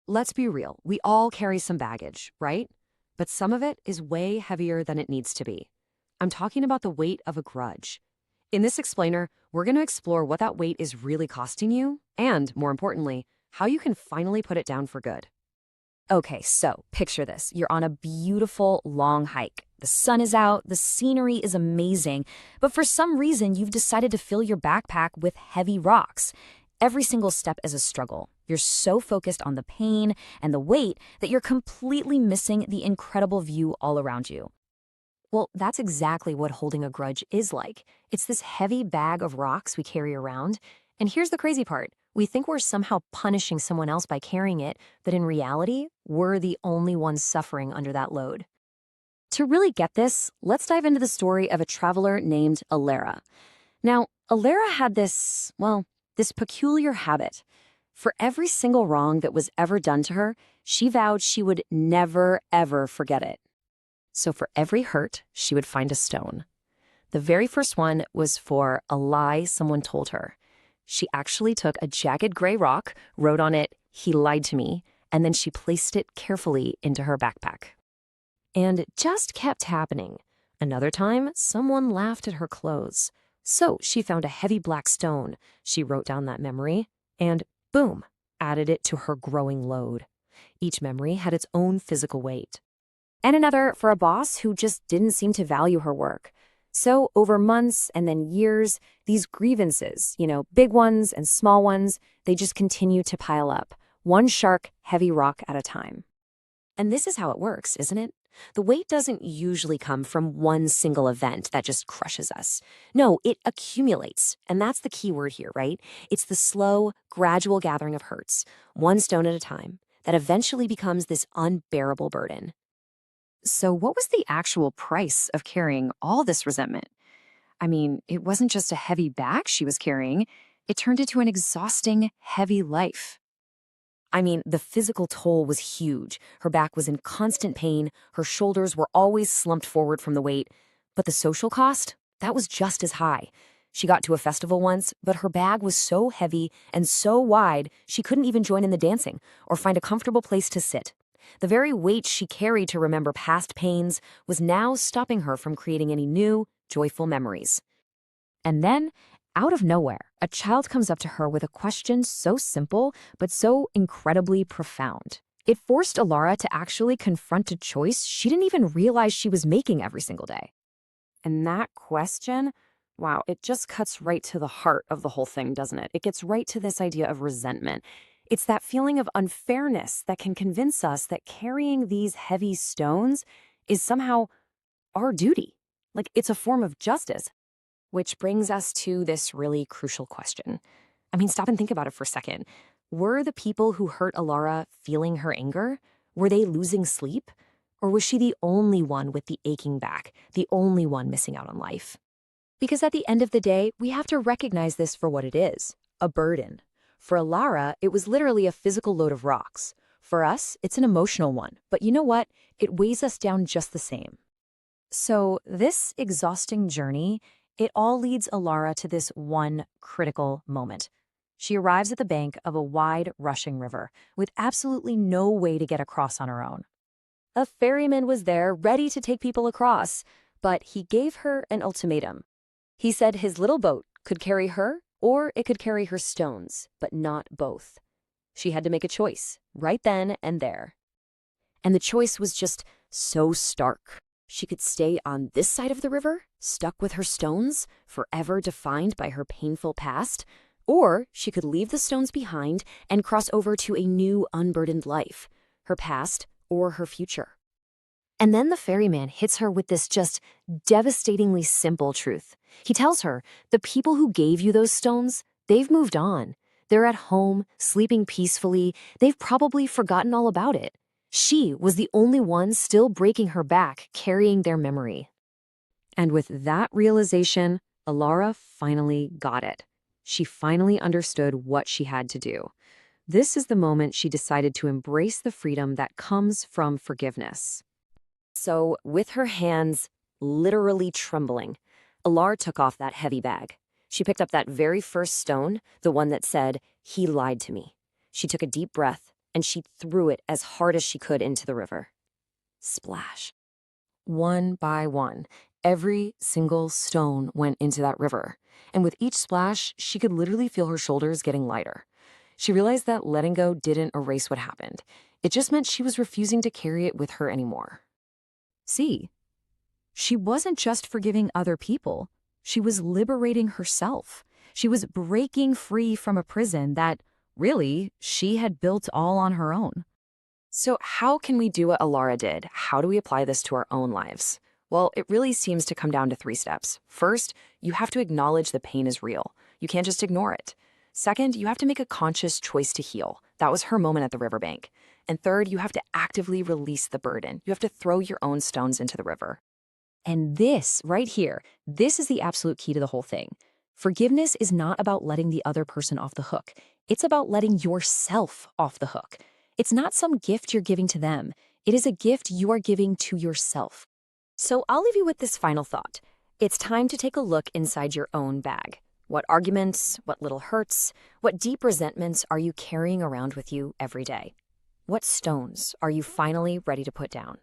let's be real. We all carry some baggage, right? But some of it is way heavier than it needs to be. I'm talking about the weight of a grudge. In this explainer, we're going to explore what that weight is really costing you, and, more importantly, how you can finally put it down for good. Okay, so picture this. You're on a beautiful long hike. The sun is out, the scenery is amazing, but for some reason you've decided to fill your backpack with heavy rocks. Every single step is a struggle. You're so focused on the pain and the weight that you're completely missing the incredible view all around you. Well, that's exactly what holding a grudge is like. It's this heavy bag of rocks we carry around. And here's the crazy part. We think we're somehow punishing someone else by carrying it, but in reality, we're the only ones suffering under that load. To really get this, let's dive into the story of a traveler named Alara. Now, Alara had this peculiar habit. For every single wrong that was ever done to her, she vowed she would never, ever forget it. So for every hurt, she would find a stone. The very first one was for a lie someone told her. She actually took a jagged gray rock, wrote on it, "He lied to me," and then she placed it carefully into her backpack. And it just kept happening. Another time, someone laughed at her clothes. So she found a heavy black stone. She wrote down that memory and, boom, added it to her growing load. Each memory had its own physical weight. And another for a boss who just didn't seem to value her work. So over months and then years, these grievances, big ones and small ones, they just continue to pile up, one shark, heavy rock at a time. And this is how it works, isn't it? The weight doesn't usually come from one single event that just crushes us. No, it accumulates. And that's the key word here, right? It's the slow, gradual gathering of hurts, one stone at a time, that eventually becomes this unbearable burden. So what was the actual price of carrying all this resentment? I mean, it wasn't just a heavy bag she was carrying. It turned into an exhausting, heavy life. I mean, the physical toll was huge. Her back was in constant pain. Her shoulders were always slumped forward from the weight. But the social cost, that was just as high. She got to a festival once, but her bag was so heavy and so wide, she couldn't even join in the dancing or find a comfortable place to sit. The very weight she carried to remember past pains was now stopping her from creating any new, joyful memories. And then, out of nowhere, a child comes up to her with a question so simple, but so incredibly profound. It forced Alara to actually confront a choice she didn't even realize she was making every single day. And that question, wow, it just cuts right to the heart of the whole thing, doesn't it? It gets right to this idea of resentment. It's that feeling of unfairness that can convince us that carrying these heavy stones is somehow our duty. Like it's a form of justice. Which brings us to this really crucial question. I mean, stop and think about it for a second. Were the people who hurt Alara feeling her anger? Were they losing sleep? Or was she the only one with the aching back, the only one missing out on life? Because at the end of the day, we have to recognize this for what it is, a burden. For Alara, it was literally a physical load of rocks. For us, it's an emotional one. But you know what? It weighs us down just the same. So this exhausting journey, it all leads Alara to this one critical moment. She arrives at the bank of a wide, rushing river with absolutely no way to get across on her own. A ferryman was there, ready to take people across, but he gave her an ultimatum. He said his little boat could carry her, or it could carry her stones, but not both. She had to make a choice, right then and there. And the choice was just so stark. She could stay on this side of the river, stuck with her stones, forever defined by her painful past, or she could leave the stones behind and cross over to a new unburdened life, her past or her future. And then the ferryman hits her with this just devastatingly simple truth. He tells her, the people who gave you those stones, they've moved on. They're at home, sleeping peacefully. They've probably forgotten all about it. She was the only one still breaking her back, carrying their memory. And with that realization, Alara finally got it. She finally understood what she had to do. This is the moment she decided to embrace the freedom that comes from forgiveness. So, with her hands literally trembling, Alara took off that heavy bag. She picked up that very first stone, the one that said, "He lied to me." She took a deep breath and she threw it as hard as she could into the river. Splash. One by one, every single stone went into that river, and with each splash, she could literally feel her shoulders getting lighter. She realized that letting go didn't erase what happened. It just meant she was refusing to carry it with her anymore. See, she wasn't just forgiving other people. She was liberating herself. She was breaking free from a prison that, really, she had built all on her own. So how can we do what Alara did? How do we apply this to our own lives? Well, it really seems to come down to 3 steps. First, you have to acknowledge the pain is real. You can't just ignore it. Second, you have to make a conscious choice to heal. That was her moment at the riverbank. And third, you have to actively release the burden. You have to throw your own stones into the river. And this, right here, this is the absolute key to the whole thing. Forgiveness is not about letting the other person off the hook. It's about letting yourself off the hook. It's not some gift you're giving to them. It is a gift you are giving to yourself. So I'll leave you with this final thought. It's time to take a look inside your own bag. What arguments, what little hurts, what deep resentments are you carrying around with you every day? What stones are you finally ready to put down?